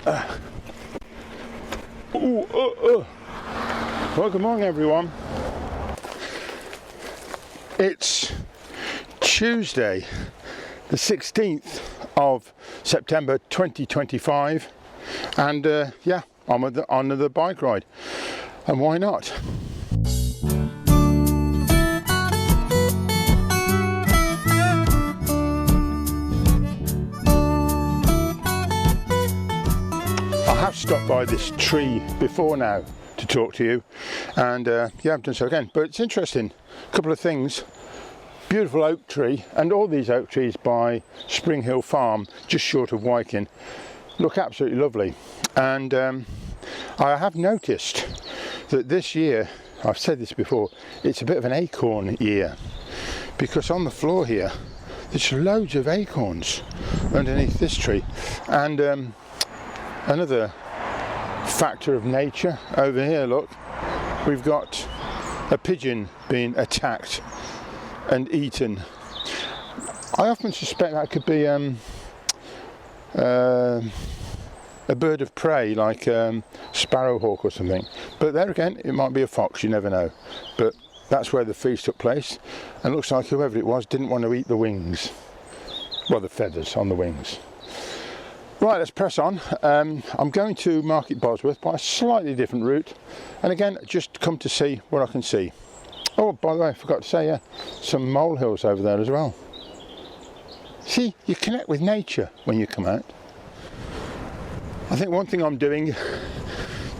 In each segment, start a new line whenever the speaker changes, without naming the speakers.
Well, good morning everyone. It's Tuesday the 16th of September 2025 and yeah, I'm on the bike ride, and why not? I have stopped by this tree before now to talk to you, and yeah, I've done so again, but it's interesting. A couple of things. Beautiful oak tree, and all these oak trees by Spring Hill Farm just short of Wyken look absolutely lovely. And I have noticed that this year, I've said this before, it's a bit of an acorn year, because on the floor here there's loads of acorns underneath this tree. And another factor of nature over here, look, we've got a pigeon being attacked and eaten. I often suspect that could be a bird of prey, like sparrowhawk or something, but there again it might be a fox, you never know. But that's where the feast took place, and it looks like whoever it was didn't want to eat the wings, well, the feathers on the wings. Right, let's press on. I'm going to Market Bosworth by a slightly different route, and again just come to see what I can see. Oh, by the way, I forgot to say, yeah, some molehills over there as well. See, you connect with nature when you come out. I think one thing I'm doing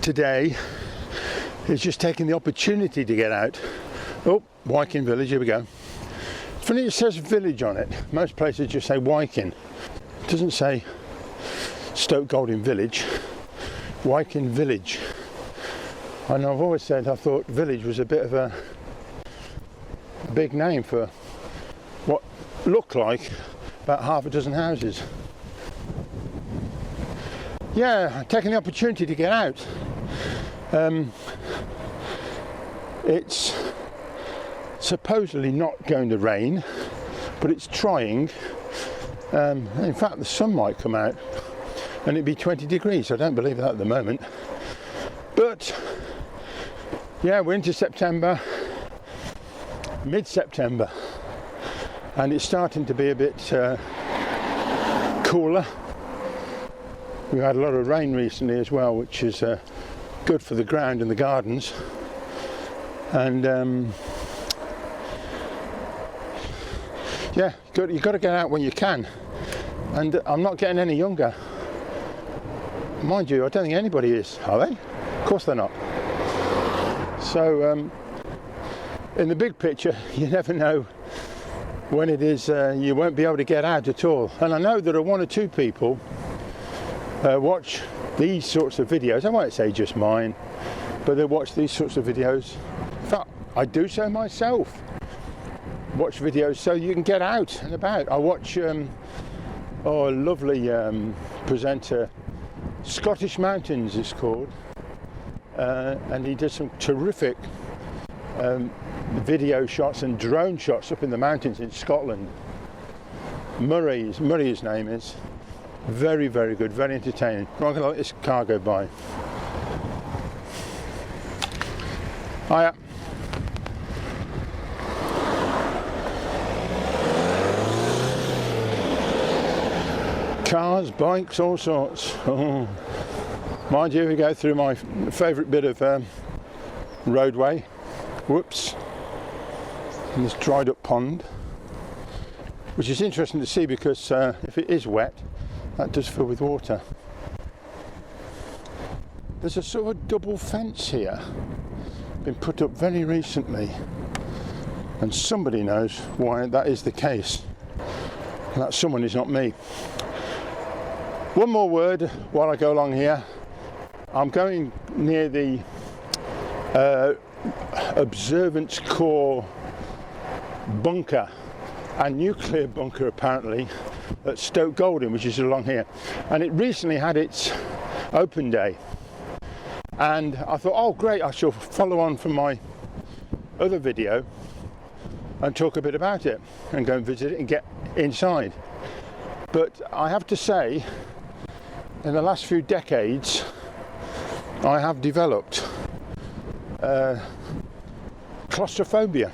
today is just taking the opportunity to get out. Oh, Wyken Village, here we go. It's funny, it says village on it. Most places just say Wyken. It doesn't say Stoke Golding Village, Wyken Village. And I've always said I thought village was a bit of a big name for what looked like about half a dozen houses. Yeah, taking the opportunity to get out. It's supposedly not going to rain, but it's trying. In fact, the sun might come out and it'd be 20 degrees. I don't believe that at the moment, but yeah, we're into September, mid-September, and it's starting to be a bit cooler. We've had a lot of rain recently as well, which is good for the ground and the gardens. And yeah, you've got to get out when you can. And I'm not getting any younger. Mind you, I don't think anybody is, are they? Of course they're not. So in the big picture, you never know when it is you won't be able to get out at all. And I know there are one or two people watch these sorts of videos. I won't say just mine, but they watch these sorts of videos. In fact, I do so myself. Watch videos so you can get out and about. I watch a lovely presenter, Scottish Mountains it's called, and he does some terrific video shots and drone shots up in the mountains in Scotland. Murray his name is. Very, very good, very entertaining. I'm not going to let this car go by. Hiya. Cars, bikes, all sorts. Oh. Mind you, we go through my favourite bit of roadway. Whoops. In this dried up pond, which is interesting to see because if it is wet, that does fill with water. There's a sort of double fence here, been put up very recently, and somebody knows why that is the case. And that someone is not me. One more word while I go along here. I'm going near the Observance Corps bunker, a nuclear bunker apparently, at Stoke Golding, which is along here, and it recently had its open day, and I thought, oh great, I shall follow on from my other video and talk a bit about it and go and visit it and get inside. But I have to say, in the last few decades, I have developed claustrophobia.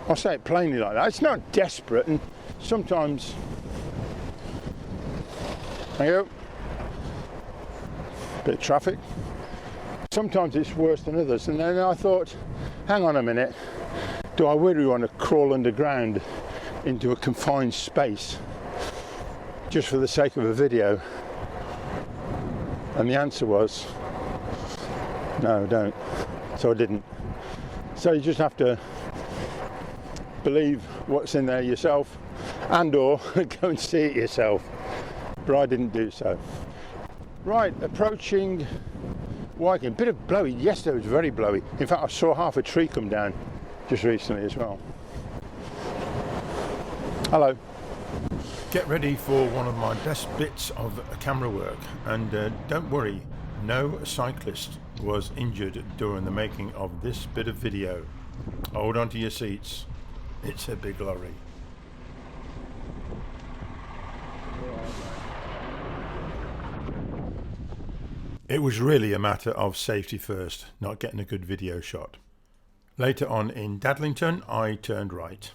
I'll say it plainly like that. It's not desperate, and sometimes, there you go, bit of traffic. Sometimes it's worse than others, and then I thought, hang on a minute, do I really want to crawl underground into a confined space just for the sake of a video? And the answer was, no, don't. So I didn't. So you just have to believe what's in there yourself, and or go and see it yourself. But I didn't do so. Right, approaching Wycombe. Bit of blowy. Yesterday was very blowy. In fact, I saw half a tree come down just recently as well. Hello.
Get ready for one of my best bits of camera work, and don't worry, no cyclist was injured during the making of this bit of video. Hold on to your seats, it's a big lorry. It was really a matter of safety first, not getting a good video shot. Later on in Dadlington, I turned right.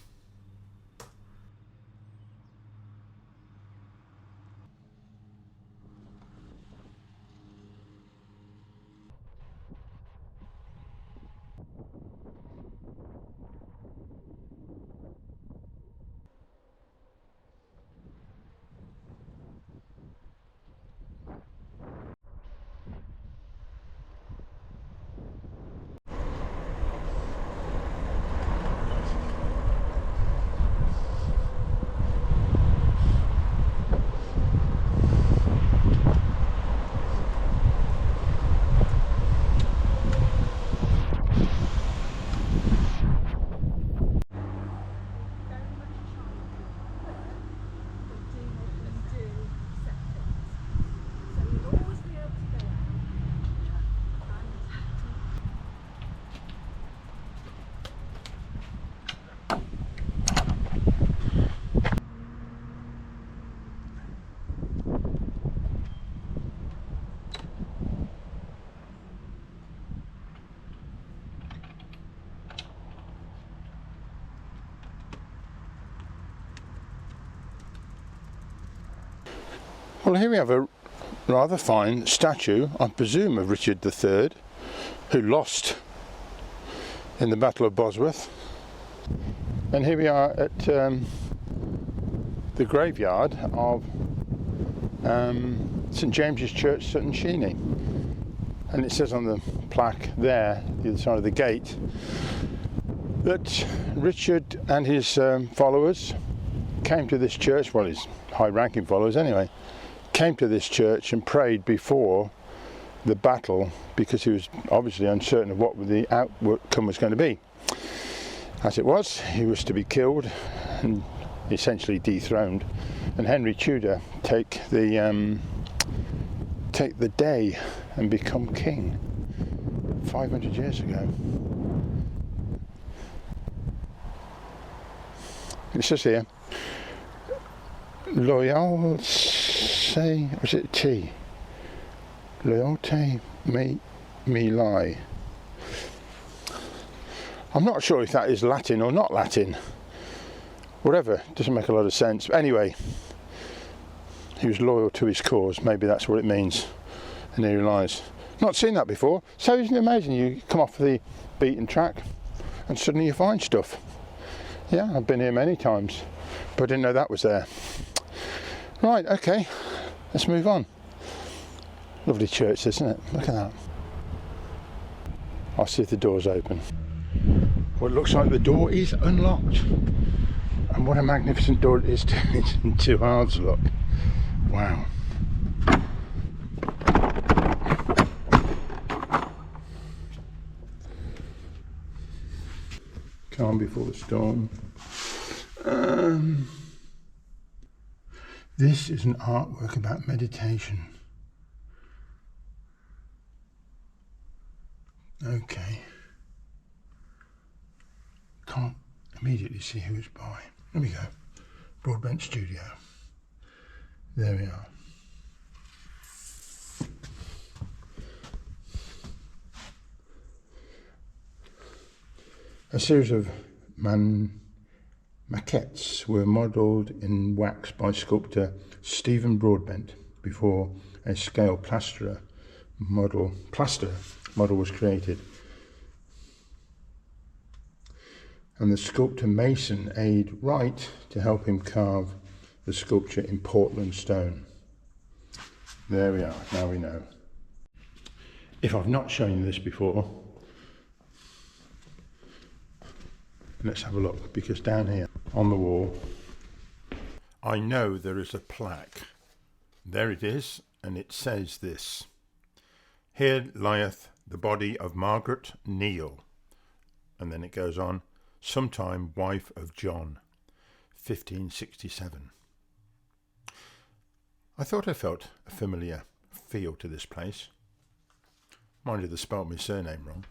Well, here we have a rather fine statue, I presume of Richard III, who lost in the Battle of Bosworth. And here we are at the graveyard of St James's Church, Sutton Cheney. And it says on the plaque there, the other side of the gate, that Richard and his followers came to this church, well, his high-ranking followers anyway, came to this church and prayed before the battle because he was obviously uncertain of what the outcome was going to be. As it was, he was to be killed and essentially dethroned, and Henry Tudor take the day and become king 500 years ago. It says here, Loyalty, was it T? Loyalty me lie. I'm not sure if that is Latin or not Latin. Whatever, doesn't make a lot of sense. But anyway, he was loyal to his cause. Maybe that's what it means. And here he lies. Not seen that before. So isn't it amazing? You come off the beaten track and suddenly you find stuff. Yeah, I've been here many times, but I didn't know that was there. Right, okay, let's move on. Lovely church, isn't it? Look at that. I'll see if the door's open. Well, it looks like the door is unlocked. And what a magnificent door it is too. It's in two halves, look. Wow. Calm before the storm. This is an artwork about meditation. Okay. Can't immediately see who it's by. There we go. Broadbent Studio. There we are. A series of maquettes were modelled in wax by sculptor Stephen Broadbent before a scale plaster model was created. And the sculptor mason A. Wright to help him carve the sculpture in Portland stone. There we are, now we know. If I've not shown you this before, let's have a look, because down here on the wall,
I know there is a plaque. There it is, and it says this: "Here lieth the body of Margaret Neal," and then it goes on, "sometime wife of John, 1567. I thought I felt a familiar feel to this place. Mind you, they spelled my surname wrong.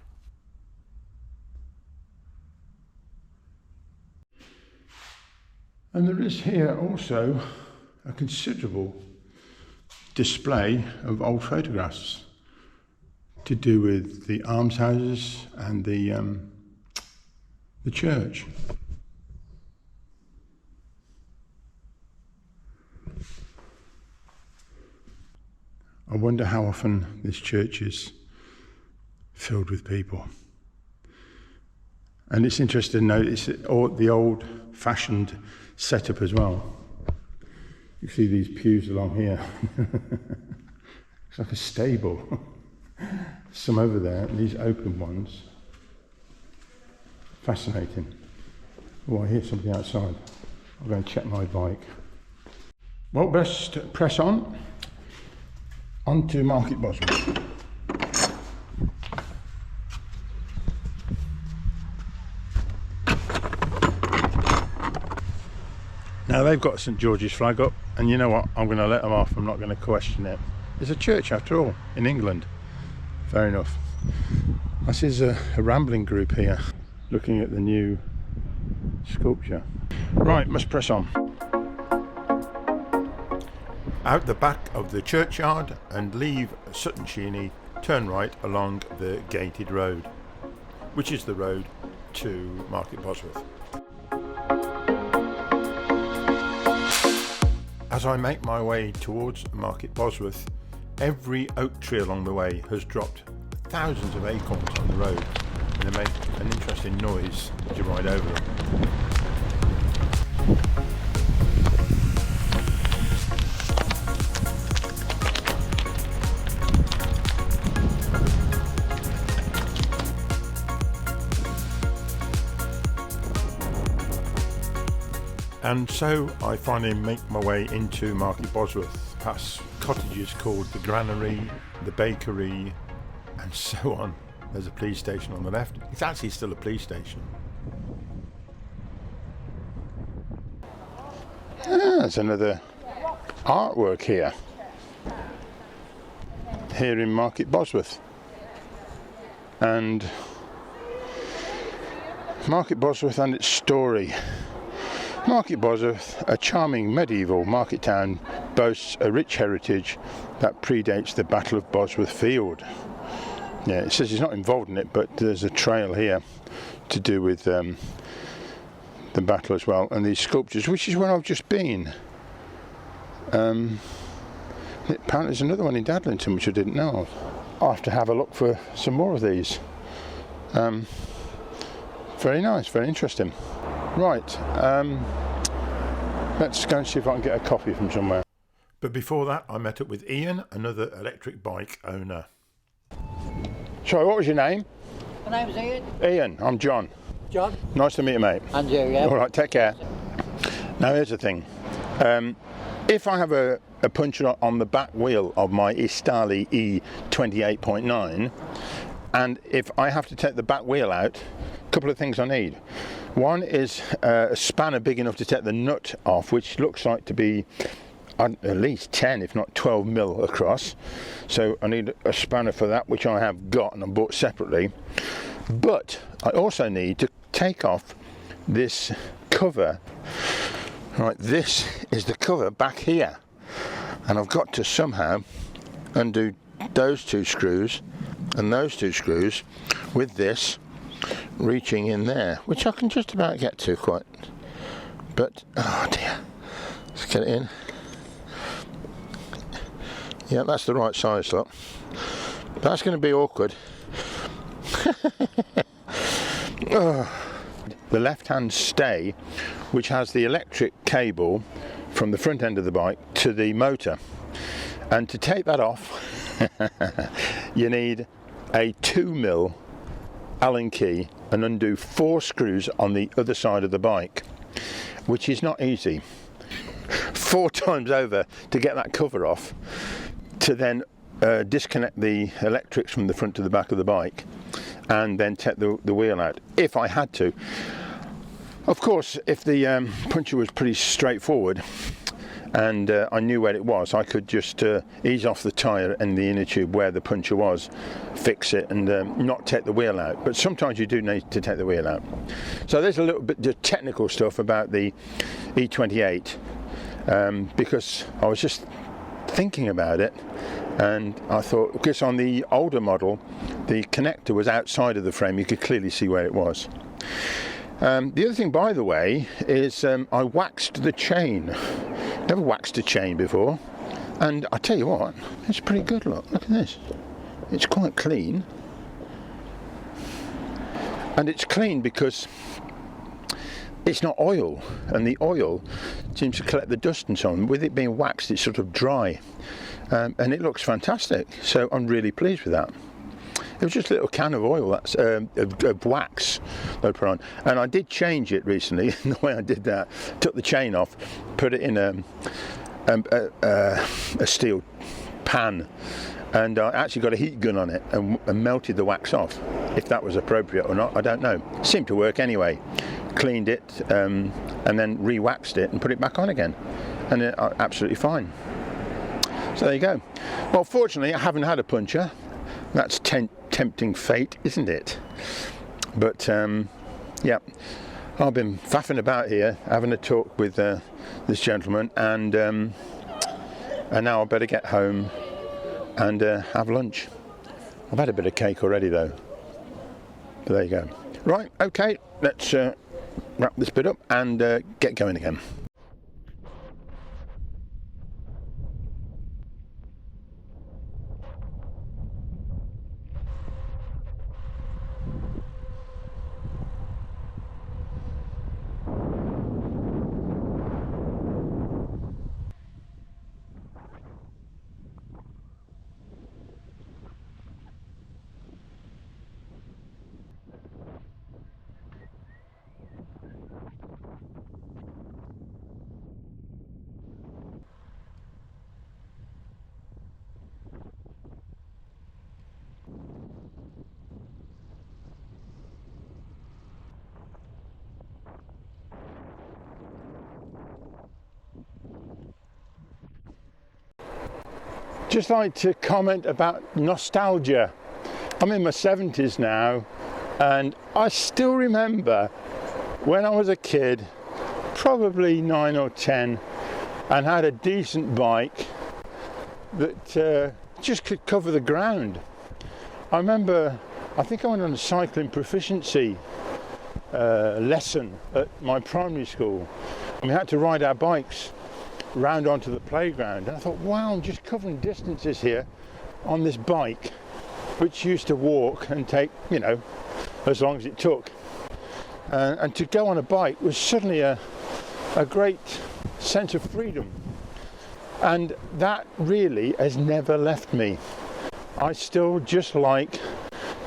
and there is here also a considerable display of old photographs to do with the almshouses and the church. I wonder how often this church is filled with people. And it's interesting to note it's the old-fashioned setup as well. You see these pews along here. It's like a stable. Some over there, and these open ones. Fascinating. Oh, I hear something outside. I'll go and check my bike. Well, best press on. On to Market Bosworth. Now they've got St George's flag up, and you know what, I'm going to let them off, I'm not going to question it. It's a church after all, in England. Fair enough. This is a rambling group here, looking at the new sculpture. Right, must press on.
Out the back of the churchyard and leave Sutton Cheney, turn right along the gated road, which is the road to Market Bosworth. As I make my way towards Market Bosworth, every oak tree along the way has dropped thousands of acorns on the road, and they make an interesting noise as you ride over them. And so I finally make my way into Market Bosworth, past cottages called the Granary, the Bakery, and so on. There's a police station on the left. It's actually still a police station.
There's another artwork here in Market Bosworth. And Market Bosworth and its story. Market Bosworth, a charming medieval market town, boasts a rich heritage that predates the Battle of Bosworth Field. Yeah, it says he's not involved in it, but there's a trail here to do with the battle as well, and these sculptures, which is where I've just been. Apparently there's another one in Dadlington which I didn't know of. I'll have to have a look for some more of these. Very nice, very interesting. Right, let's go and see if I can get a copy from somewhere.
But before that, I met up with Ian, another electric bike owner.
Sorry, what was your name?
My name's Ian.
Ian, I'm John.
John.
Nice to meet you, mate.
And you, yeah.
All right, take care. Now here's the thing. If I have a puncture on the back wheel of my Istali E28.9, and if I have to take the back wheel out, a couple of things I need. One is a spanner big enough to take the nut off, which looks like to be at least 10 if not 12 mil across, so I need a spanner for that, which I have got and I bought separately. But I also need to take off this cover. Right, this is the cover back here, and I've got to somehow undo those two screws and those two screws with this, reaching in there, which I can just about get to quite, but oh dear, let's get it in. Yeah, that's the right size, look. That's going to be awkward. Oh. The left hand stay, which has the electric cable from the front end of the bike to the motor, and to take that off you need a 2mm Allen key and undo 4 screws on the other side of the bike, which is not easy. 4 times over to get that cover off, to then disconnect the electrics from the front to the back of the bike, and then take the wheel out, if I had to. Of course, if the puncture was pretty straightforward and I knew where it was, I could just ease off the tyre and the inner tube where the puncture was, fix it, and not take the wheel out. But sometimes you do need to take the wheel out. So there's a little bit of technical stuff about the E28, because I was just thinking about it, and I thought, because on the older model the connector was outside of the frame, you could clearly see where it was. The other thing, by the way, is I waxed the chain. Never waxed a chain before, and I tell you what, it's pretty good. Look at this, it's quite clean, and it's clean because it's not oil, and the oil seems to collect the dust and so on. With it being waxed, it's sort of dry, and it looks fantastic, so I'm really pleased with that. It was just a little can of oil, that's of wax they put on, and I did change it recently. And the way I did that, took the chain off, put it in a steel pan, and I actually got a heat gun on it and melted the wax off. If that was appropriate or not, I don't know. Seemed to work anyway. Cleaned it and then re-waxed it and put it back on again, and it absolutely fine. So there you go. Well, fortunately I haven't had a puncture. That's tempting fate, isn't it? But yeah, I've been faffing about here, having a talk with this gentleman, and now I better get home and have lunch. I've had a bit of cake already though. But there you go. Right, okay, let's wrap this bit up and get going again. Just like to comment about nostalgia. I'm in my 70s now, and I still remember when I was a kid, probably 9 or 10, and had a decent bike that just could cover the ground. I remember, I think I went on a cycling proficiency lesson at my primary school, and we had to ride our bikes round onto the playground, and I thought, wow, I'm just covering distances here on this bike, which used to walk and take, you know, as long as it took, and to go on a bike was suddenly a great sense of freedom, and that really has never left me. I still just like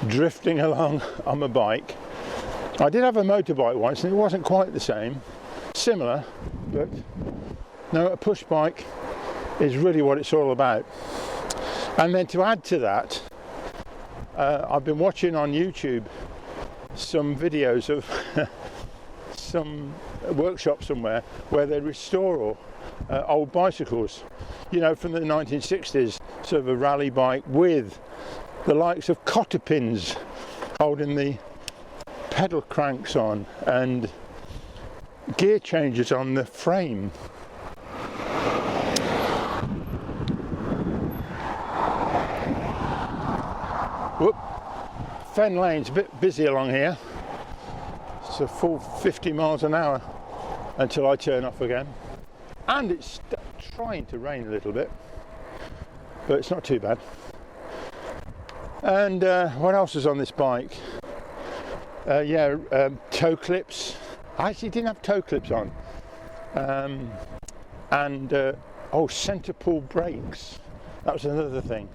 drifting along on my bike. I did have a motorbike once, and it wasn't quite the same, similar, but no, a push bike is really what it's all about. And then to add to that, I've been watching on YouTube some videos of some workshop somewhere where they restore old bicycles, you know, from the 1960s, sort of a rally bike with the likes of cotter pins holding the pedal cranks on and gear changes on the frame. Whoop. Fen Lane's a bit busy along here. a full 50 miles an hour until I turn off again. And it's trying to rain a little bit, but it's not too bad. And what else is on this bike? Toe clips. I actually didn't have toe clips on. Centre pull brakes. That was another thing.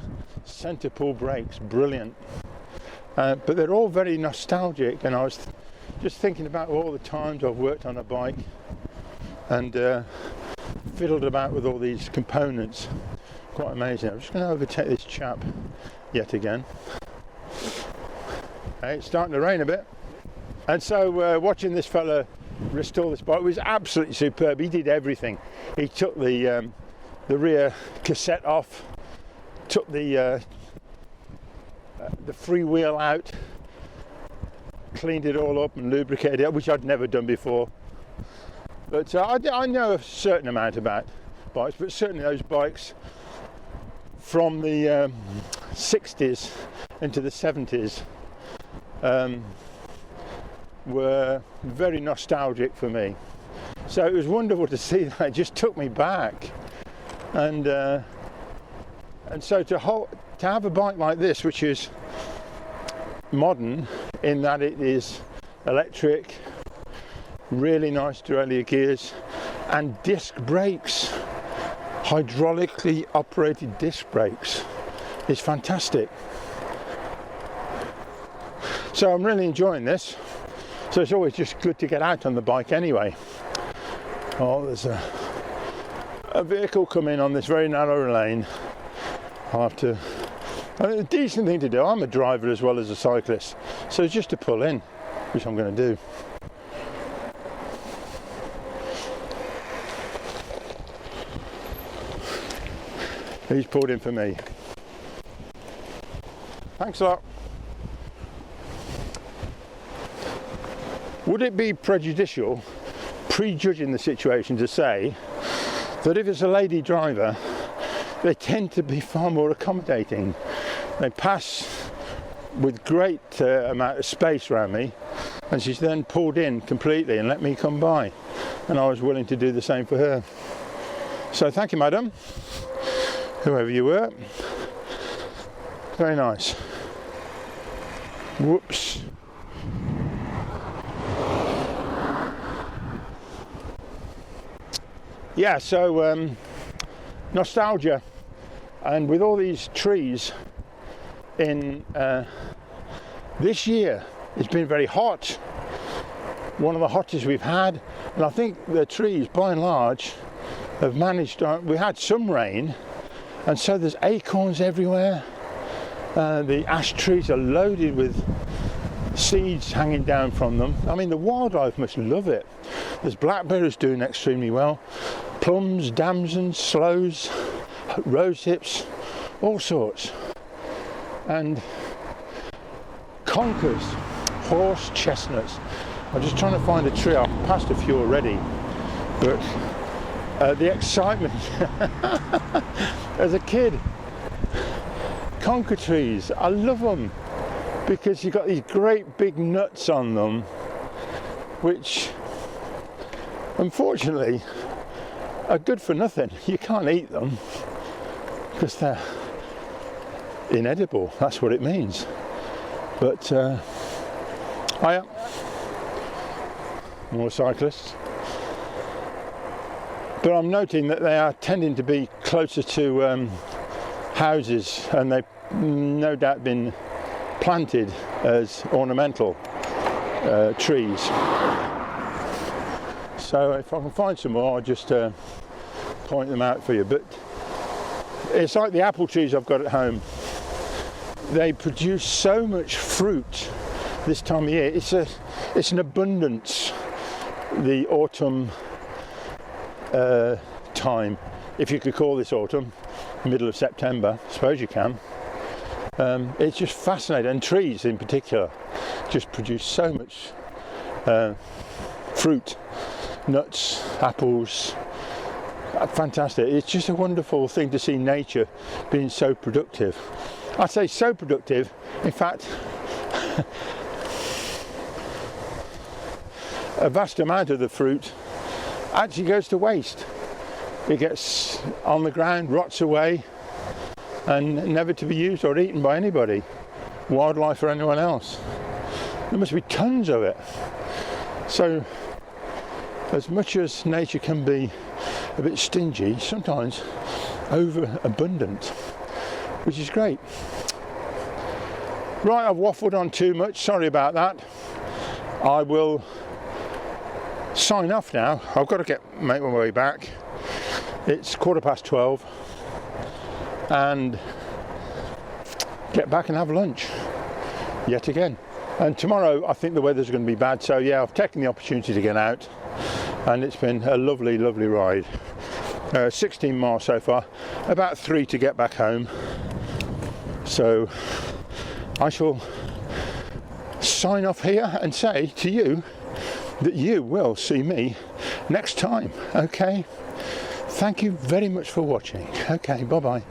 Centre pull brakes, brilliant. But they're all very nostalgic, and I was just thinking about all the times I've worked on a bike and fiddled about with all these components. Quite amazing. I'm just going to overtake this chap yet again. Okay, it's starting to rain a bit. And so watching this fella restore this bike was absolutely superb. He did everything. He took the rear cassette off, took the freewheel out, cleaned it all up and lubricated it, which I'd never done before. But I know a certain amount about bikes, but certainly those bikes from the 60s into the 70s were very nostalgic for me. So it was wonderful to see that. It just took me back. And so to have a bike like this, which is modern in that it is electric, really nice derailleur gears and disc brakes, hydraulically operated disc brakes, is fantastic. So I'm really enjoying this. So it's always just good to get out on the bike anyway. Oh, there's a vehicle coming on this very narrow lane. I'll have to, a decent thing to do. I'm a driver as well as a cyclist, so it's just to pull in, which I'm going to do. He's pulled in for me. Thanks a lot. Would it be prejudicial, prejudging the situation, to say that if it's a lady driver, they tend to be far more accommodating? They pass with great amount of space around me, and she's then pulled in completely and let me come by, and I was willing to do the same for her. So thank you, madam, whoever you were. Very nice. Whoops. Yeah, so nostalgia, and with all these trees in this year, it's been very hot, one of the hottest we've had, and I think the trees by and large have managed to, we had some rain, and so there's acorns everywhere. The ash trees are loaded with seeds hanging down from them. I mean, the wildlife must love it. There's blackberries doing extremely well, plums, damsons, sloes, rose hips, all sorts. And conkers, horse chestnuts. I'm just trying to find a tree. I've passed a few already, but the excitement as a kid, conker trees, I love them because you've got these great big nuts on them, which unfortunately are good for nothing. You can't eat them because they're inedible, that's what it means. But more cyclists. But I'm noting that they are tending to be closer to houses, and they've no doubt been planted as ornamental trees. So if I can find some more, I'll just point them out for you. But it's like the apple trees I've got at home. They produce so much fruit this time of year. It's an abundance, the autumn time, if you could call this autumn, middle of September, I suppose you can. It's just fascinating, and trees in particular just produce so much fruit, nuts, apples. Fantastic. It's just a wonderful thing to see nature being so productive. I say so productive, in fact a vast amount of the fruit actually goes to waste. It gets on the ground, rots away, and never to be used or eaten by anybody, wildlife or anyone else. There must be tons of it. So as much as nature can be a bit stingy, sometimes overabundant, which is great. Right, I've waffled on too much, sorry about that. I will sign off now. I've got to make my way back. It's 12:15 and get back and have lunch yet again. And tomorrow I think the weather's going to be bad, so yeah, I've taken the opportunity to get out, and it's been a lovely ride. 16 miles so far, about 3 to get back home. So I shall sign off here and say to you that you will see me next time. Okay, thank you very much for watching. Okay, bye bye.